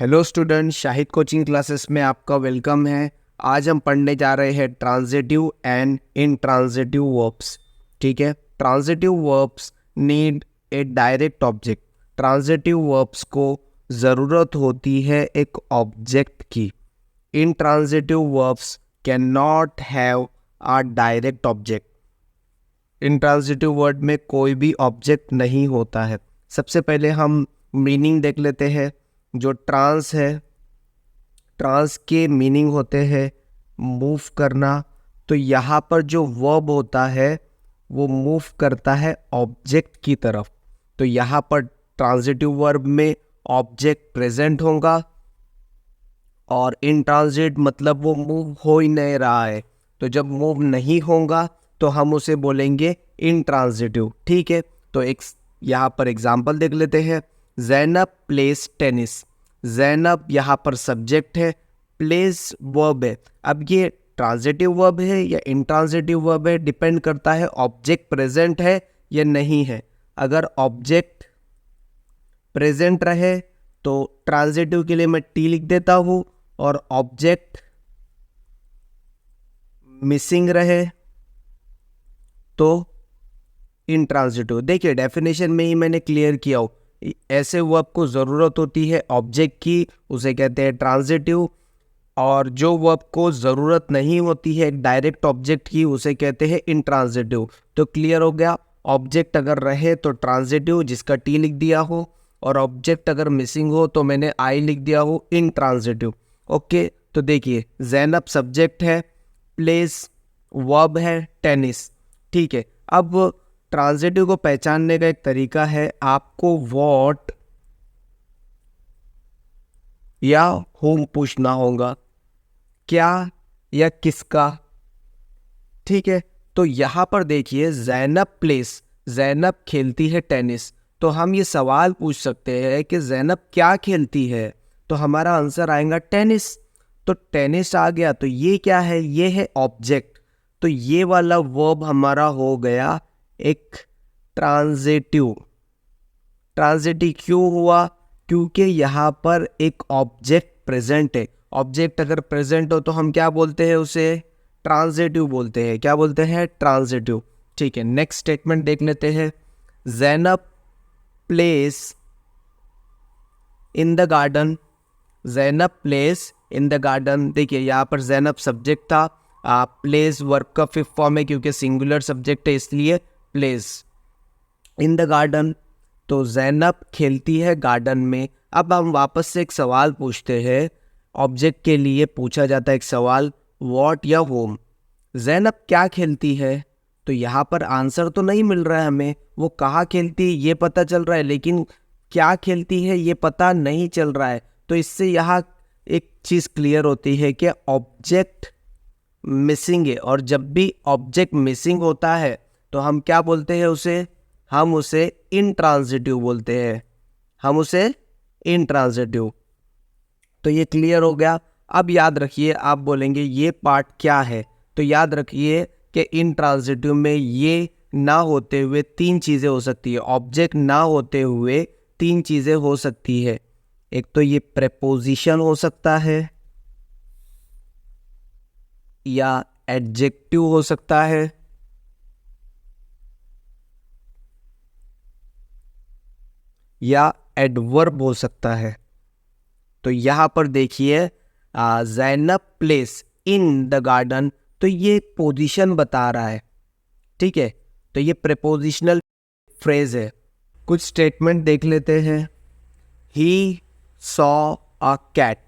Hello student, Shahid coaching classes में आपका welcome है। आज हम पढ़ने जा रहे हैं ट्रांजिटिव एंड इनट्रांजिटिव वर्ब्स। ठीक है, transitive verbs need a direct object. Transitive verbs को ज़रूरत होती है एक ऑब्जेक्ट की। Intransitive verbs can not have a direct object. Intransitive word में कोई भी ऑब्जेक्ट नहीं होता है। सबसे पहले हम मीनिंग देख लेते हैं। जो ट्रांस है, ट्रांस के मीनिंग होते हैं मूव करना। तो यहाँ पर जो वर्ब होता है वो मूव करता है ऑब्जेक्ट की तरफ। तो यहाँ पर ट्रांजिटिव वर्ब में ऑब्जेक्ट प्रेजेंट होगा और इनट्रांजिट मतलब वो मूव हो ही नहीं रहा है। तो जब मूव नहीं होगा तो हम उसे बोलेंगे इनट्रांजिटिव। ठीक है, तो एक यहाँ पर एग्जाम्पल देख लेते हैं। Zainab place tennis. ज़ैनब यहाँ पर सब्जेक्ट है, प्लेस वर्ब है। अब ये ट्रांजिटिव वर्ब है या इनट्रांजिटिव वर्ब है, डिपेंड करता है ऑब्जेक्ट प्रेजेंट है या नहीं है। अगर ऑब्जेक्ट प्रेजेंट रहे तो ट्रांजिटिव के लिए मैं टी लिख देता हूँ, और ऑब्जेक्ट मिसिंग रहे तो इनट्रांजिटिव। देखिए, डेफिनेशन में ही मैंने क्लियर किया हो, ऐसे वर्ब को ज़रूरत होती है ऑब्जेक्ट की, उसे कहते हैं ट्रांजिटिव। और जो वर्ब को ज़रूरत नहीं होती है डायरेक्ट ऑब्जेक्ट की, उसे कहते हैं इनट्रांजिटिव। तो क्लियर हो गया, ऑब्जेक्ट अगर रहे तो ट्रांजिटिव जिसका टी लिख दिया हो, और ऑब्जेक्ट अगर मिसिंग हो तो मैंने आई लिख दिया हो इनट्रांजिटिव। ओके, तो देखिए ज़ैनब सब्जेक्ट है, प्लेस वर्ब है, टेनिस। ठीक है, अब ट्रांजिटिव को पहचानने का एक तरीका है, आपको व्हाट या होम पूछना होगा, क्या या किसका। ठीक है, तो यहाँ पर देखिए ज़ैनब प्लेस, ज़ैनब खेलती है टेनिस। तो हम ये सवाल पूछ सकते हैं कि ज़ैनब क्या खेलती है, तो हमारा आंसर आएगा टेनिस। तो टेनिस आ गया, तो ये क्या है, ये है ऑब्जेक्ट। तो ये वाला वर्ब हमारा हो गया एक ट्रांजिटिव। ट्रांजिटिव क्यों हुआ? क्योंकि यहाँ पर एक ऑब्जेक्ट प्रेजेंट है। ऑब्जेक्ट अगर प्रेजेंट हो तो हम क्या बोलते हैं, उसे ट्रांजिटिव बोलते हैं। क्या बोलते हैं? ट्रांजिटिव। ठीक है, नेक्स्ट स्टेटमेंट देख लेते हैं। Zainab place in the garden. Zainab place in the garden. देखिए यहाँ पर ज़ैनब सब्जेक्ट था, प्लेस वर्ब का फिफ्थ फॉर्म है, क्योंकि सिंगुलर सब्जेक्ट है इसलिए प्लेस इन द गार्डन। तो ज़ैनब खेलती है गार्डन में। अब हम वापस से एक सवाल पूछते हैं, ऑब्जेक्ट के लिए पूछा जाता है एक सवाल, व्हाट या होम। ज़ैनब क्या खेलती है? तो यहाँ पर आंसर तो नहीं मिल रहा है हमें, वो कहाँ खेलती है ये पता चल रहा है, लेकिन क्या खेलती है ये पता नहीं चल रहा है। तो इससे यहाँ एक चीज़ क्लियर होती है कि ऑब्जेक्ट मिसिंग है, और जब भी ऑब्जेक्ट मिसिंग होता है तो हम क्या बोलते हैं उसे, हम उसे इनट्रांजिटिव बोलते हैं। हम उसे इनट्रांजिटिव। तो ये क्लियर हो गया। अब याद रखिए, आप बोलेंगे ये पार्ट क्या है, तो याद रखिए कि इनट्रांजिटिव में ये ना होते हुए तीन चीज़ें हो सकती है। ऑब्जेक्ट ना होते हुए तीन चीज़ें हो सकती है। एक तो ये प्रेपोजिशन हो सकता है, या एडजेक्टिव हो सकता है, या एडवर्ब हो सकता है। तो यहाँ पर देखिए Zainab place in the garden, तो ये पोजीशन बता रहा है। ठीक है, तो ये प्रेपोजिशनल फ्रेज है। कुछ स्टेटमेंट देख लेते हैं। He saw a cat.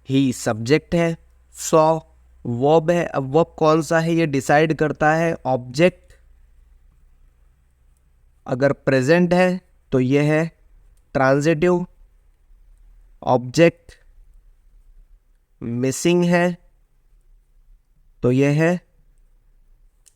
He subject है, सॉ वर्ब है। अब वर्ब कौन सा है ये डिसाइड करता है ऑब्जेक्ट। अगर प्रेजेंट है तो ये है ट्रांजिटिव, ऑब्जेक्ट मिसिंग है तो ये है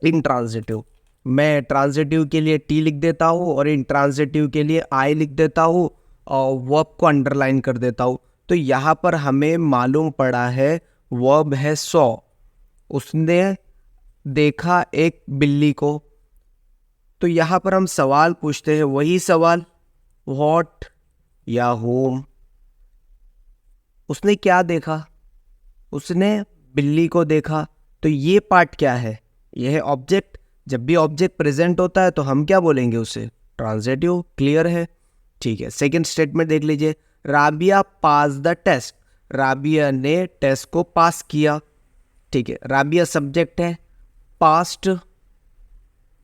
इनट्रांजिटिव। मैं ट्रांजिटिव के लिए टी लिख देता हूँ और इनट्रांजिटिव के लिए आई लिख देता हूँ और वर्ब को अंडरलाइन कर देता हूँ। तो यहाँ पर हमें मालूम पड़ा है वर्ब है सॉ। उसने देखा एक बिल्ली को। तो यहाँ पर हम सवाल पूछते हैं, वही सवाल व्हाट या होम। उसने क्या देखा? उसने बिल्ली को देखा। तो ये पार्ट क्या है? ये है ऑब्जेक्ट। जब भी ऑब्जेक्ट प्रेजेंट होता है तो हम क्या बोलेंगे उसे? ट्रांजिटिव। क्लियर है? ठीक है, सेकंड स्टेटमेंट देख लीजिए। राबिया पास द टेस्ट। राबिया ने टेस्ट को पास किया। ठीक है, राबिया सब्जेक्ट है, पास्ट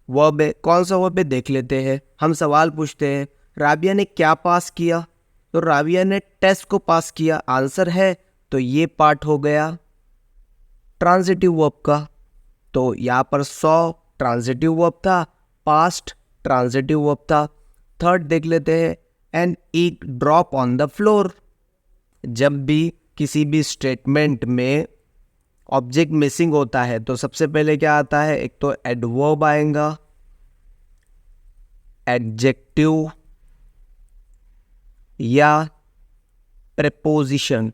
वर्ब है। कौन सा वर्ब है देख लेते हैं। हम सवाल पूछते हैं राबिया ने क्या पास किया? तो राबिया ने टेस्ट को पास किया आंसर है। तो ये पार्ट हो गया ट्रांजिटिव वर्ब का। तो यहाँ पर सॉ ट्रांजिटिव वर्ब था, पास्ट ट्रांजिटिव वर्ब था। थर्ड देख लेते हैं, an eat drop on the floor. जब भी किसी भी स्टेटमेंट में ऑब्जेक्ट मिसिंग होता है तो सबसे पहले क्या आता है? एक तो एडवर्ब आएगा, एडजेक्टिव या प्रेपोजिशन।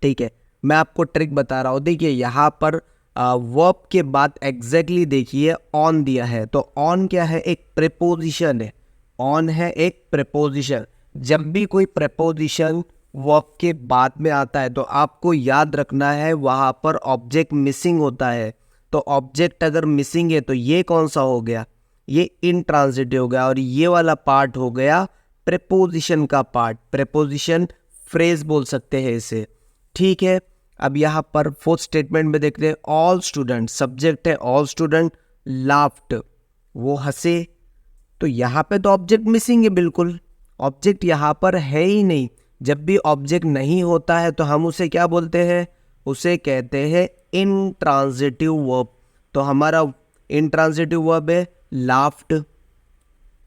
ठीक है, मैं आपको ट्रिक बता रहा हूं। देखिए यहां पर वर्ब के बाद एग्जैक्टली देखिए ऑन दिया है। तो ऑन क्या है? एक प्रेपोजिशन है। ऑन है एक प्रेपोजिशन। जब भी कोई प्रेपोजिशन वर्ब के बाद में आता है तो आपको याद रखना है वहां पर ऑब्जेक्ट मिसिंग होता है। तो ऑब्जेक्ट अगर मिसिंग है तो ये कौन सा हो गया? ये इनट्रांजिटिव हो गया। और ये वाला पार्ट हो गया प्रेपोजिशन का पार्ट। प्रेपोजिशन फ्रेज बोल सकते हैं इसे। ठीक है, अब यहाँ पर फोर्थ स्टेटमेंट में देखते हैं, ऑल स्टूडेंट सब्जेक्ट है, ऑल स्टूडेंट लाफ्ड, वो हंसे। तो यहाँ पे तो ऑब्जेक्ट मिसिंग है, बिल्कुल ऑब्जेक्ट यहाँ पर है ही नहीं। जब भी ऑब्जेक्ट नहीं होता है तो हम उसे क्या बोलते हैं? उसे कहते हैं इनट्रांजिटिव वर्ब। तो हमारा इनट्रांजिटिव वर्ब है लाफ्ड।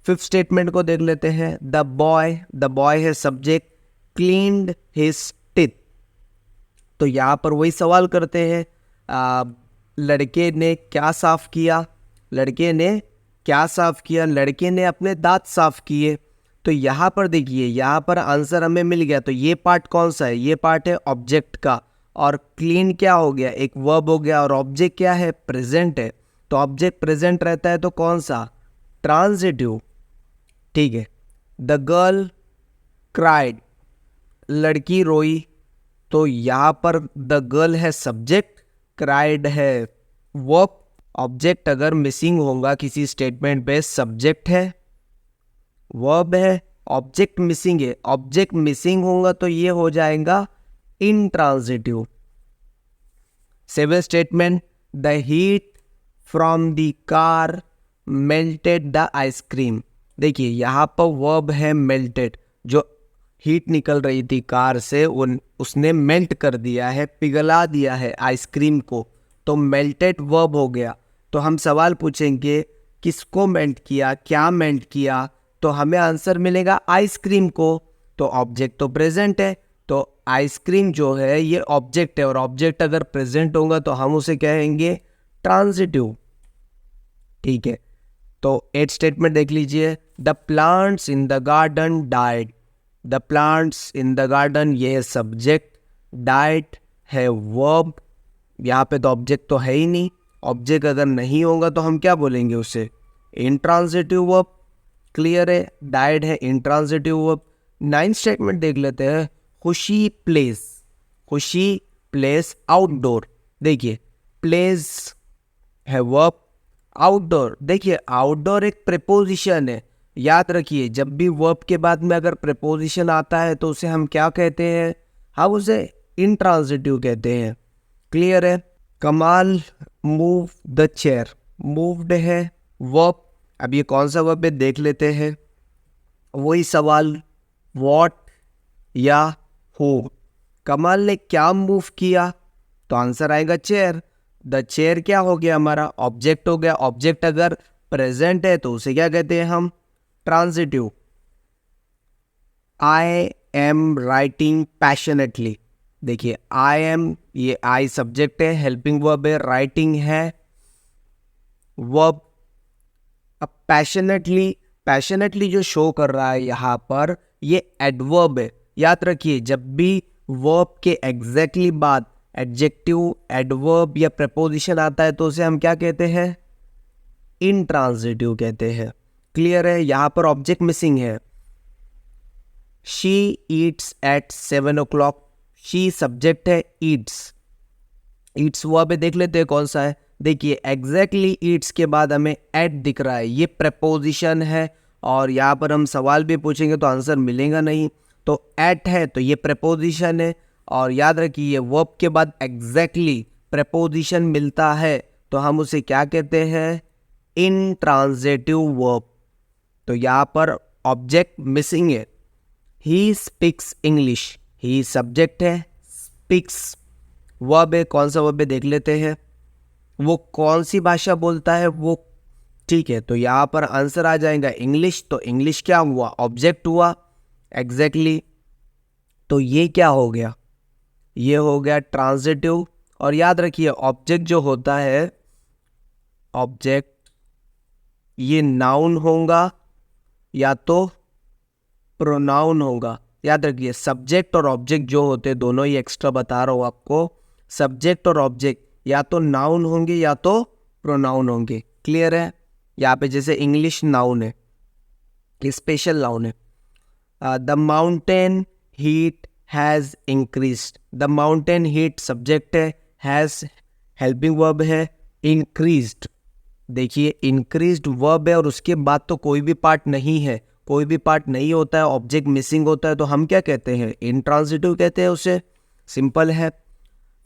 फिफ्थ स्टेटमेंट को देख लेते हैं, द बॉय है सब्जेक्ट, क्लीन्ड हिज टीथ। तो यहाँ पर वही सवाल करते हैं, लड़के ने क्या साफ किया? लड़के ने क्या साफ किया? लड़के ने अपने दांत साफ किए। तो यहाँ पर देखिए, यहाँ पर आंसर हमें मिल गया। तो ये पार्ट कौन सा है? ये पार्ट है ऑब्जेक्ट का। और क्लीन क्या हो गया? एक वर्ब हो गया। और ऑब्जेक्ट क्या है? प्रेजेंट है। तो ऑब्जेक्ट प्रेजेंट रहता है तो कौन सा? ट्रांजिटिव। ठीक है, द गर्ल क्राइड, लड़की रोई। तो यहाँ पर द गर्ल है सब्जेक्ट, क्राइड है वर्ब। ऑब्जेक्ट अगर मिसिंग होगा किसी स्टेटमेंट पे, सब्जेक्ट है, वर्ब है, ऑब्जेक्ट मिसिंग है। ऑब्जेक्ट मिसिंग होगा तो ये हो जाएगा intransitive. Seventh statement, the heat from the car melted the ice cream. देखिए यहाँ पर वर्ब है मेल्टेड। जो हीट निकल रही थी कार से उसने मेल्ट कर दिया है, पिघला दिया है आइसक्रीम को। तो मेल्टेड वर्ब हो गया। तो हम सवाल पूछेंगे किसको मेल्ट किया, क्या मेल्ट किया? तो हमें आंसर मिलेगा आइसक्रीम को। तो ऑब्जेक्ट तो प्रेजेंट है। तो आइसक्रीम जो है ये ऑब्जेक्ट है। और ऑब्जेक्ट अगर प्रेजेंट होगा तो हम उसे कहेंगे ट्रांजिटिव। ठीक है, तो एट स्टेटमेंट देख लीजिए, the plants in the garden died. The plants in the garden ये है सब्जेक्ट, डाइड है वर्ब। यहाँ पे तो ऑब्जेक्ट तो है ही नहीं। ऑब्जेक्ट अगर नहीं होगा तो हम क्या बोलेंगे उसे? Intransitive verb. क्लियर है, डाइड है इनट्रांजिटिव वर्ब। नाइन्थ स्टेटमेंट देख लेते हैं, खुशी प्लेस। खुशी प्लेस आउटडोर। देखिए प्लेस है वर्ब, आउटडोर। देखिए आउटडोर एक प्रेपोजिशन है। याद रखिए जब भी वर्ब के बाद में अगर प्रेपोजिशन आता है तो उसे हम क्या कहते हैं? हम उसे इनट्रांजिटिव कहते हैं। क्लियर है? कमाल मूव द चेयर, मूव्ड है वर्ब। अब ये कौन सा वर्ब है देख लेते हैं। वही सवाल, व्हाट या हु। कमाल ने क्या मूव किया? तो आंसर आएगा चेयर। द चेयर क्या हो गया? हमारा ऑब्जेक्ट हो गया। ऑब्जेक्ट अगर प्रेजेंट है तो उसे क्या कहते हैं हम? Transitive. I am writing passionately. देखिए आई एम, ये आई सब्जेक्ट है, हेल्पिंग वर्ब है, राइटिंग है वर्ब। अब पैशनेटली, पैशनेटली जो शो कर रहा है यहाँ पर ये एडवर्ब है। याद रखिए जब भी वर्ब के एग्जैक्टली बाद एडजेक्टिव, एडवर्ब या प्रेपोजिशन आता है तो उसे हम क्या कहते हैं? इनट्रांजिटिव कहते हैं। क्लियर है? यहाँ पर ऑब्जेक्ट मिसिंग है। She eats at 7 o'clock। She subject है, ईट्स, ईट्स वर्ब है, देख लेते हैं कौन सा है। देखिए एग्जैक्टली ईट्स के बाद हमें एट दिख रहा है, ये प्रपोजिशन है और यहाँ पर हम सवाल भी पूछेंगे तो आंसर मिलेगा नहीं। तो एट है तो ये प्रपोजिशन है, और याद रखिए वर्ब के बाद एग्जैक्टली प्रपोजिशन मिलता है तो हम उसे क्या कहते हैं, इंट्रांजिटिव वर्ब। तो यहाँ पर ऑब्जेक्ट मिसिंग है, he speaks English, he subject है, स्पीक्स वर्ब है, कौन सा वर्ब है देख लेते हैं, वो कौन सी भाषा बोलता है वो, ठीक है। तो यहाँ पर आंसर आ जाएगा इंग्लिश, तो इंग्लिश क्या हुआ, ऑब्जेक्ट हुआ एग्जैक्टली। तो ये क्या हो गया, ये हो गया ट्रांजिटिव। और याद रखिए ऑब्जेक्ट जो होता है, ऑब्जेक्ट ये नाउन होगा या तो प्रोनाउन होगा। याद रखिए सब्जेक्ट और ऑब्जेक्ट जो होते हैं, दोनों ही एक्स्ट्रा बता रहा हूँ आपको, सब्जेक्ट और ऑब्जेक्ट या तो नाउन होंगे या तो प्रोनाउन होंगे। क्लियर है, यहाँ पे जैसे इंग्लिश नाउन है, स्पेशल नाउन है। The mountain heat has increased, the mountain heat subject है, हैज़ हेल्पिंग वर्ब है, इंक्रीज्ड, देखिए इंक्रीज्ड वर्ब है और उसके बाद तो कोई भी पार्ट नहीं है, कोई भी पार्ट नहीं होता है, ऑब्जेक्ट मिसिंग होता है, तो हम क्या कहते हैं, इंट्रांजिटिव कहते हैं उसे, सिंपल है।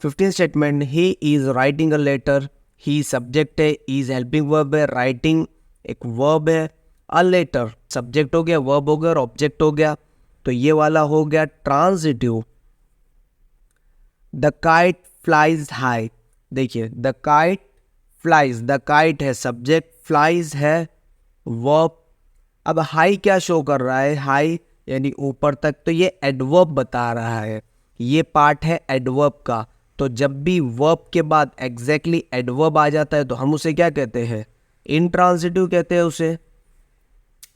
15 statement, he is writing a letter, he subject है, इज हेल्पिंग वर्ब है, राइटिंग एक वर्ब है, अ लेटर सब्जेक्ट हो गया, वर्ब हो गया और ऑब्जेक्ट हो गया, तो ये वाला हो गया transitive. The kite flies high, देखिए the kite flies, the kite है सब्जेक्ट, फ्लाइज है वर्ब। अब हाई क्या शो कर रहा है, हाई यानी ऊपर तक, तो ये एडवर्ब बता रहा है, ये पार्ट है एडवर्ब का। तो जब भी वर्ब के बाद एग्जैक्टली एडवर्ब आ जाता है तो हम उसे क्या कहते हैं, इंट्रांजिटिव कहते हैं उसे।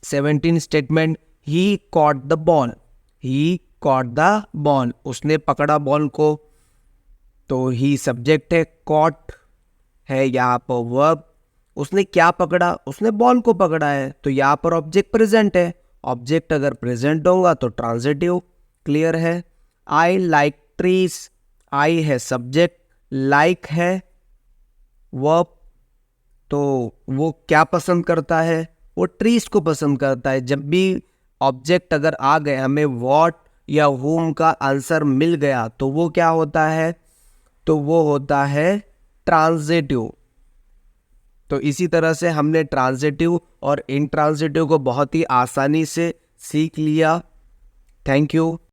17 statement, he caught the ball, he caught the ball, उसने पकड़ा बॉल को, तो ही सब्जेक्ट है, कॉट है यहाँ पर वर्ब, उसने क्या पकड़ा, उसने बॉल को पकड़ा है, तो यहाँ पर ऑब्जेक्ट प्रेजेंट है, ऑब्जेक्ट अगर प्रेजेंट होगा तो ट्रांजिटिव। क्लियर है। आई लाइक ट्रीज, आई है सब्जेक्ट, लाइक है वर्ब, तो वो क्या पसंद करता है, वो ट्रीज को पसंद करता है। जब भी ऑब्जेक्ट अगर आ गए, हमें व्हाट या whom का आंसर मिल गया, तो वो क्या होता है, तो वो होता है ट्रांजिटिव। तो इसी तरह से हमने ट्रांजिटिव और इंट्रांजिटिव को बहुत ही आसानी से सीख लिया। Thank you.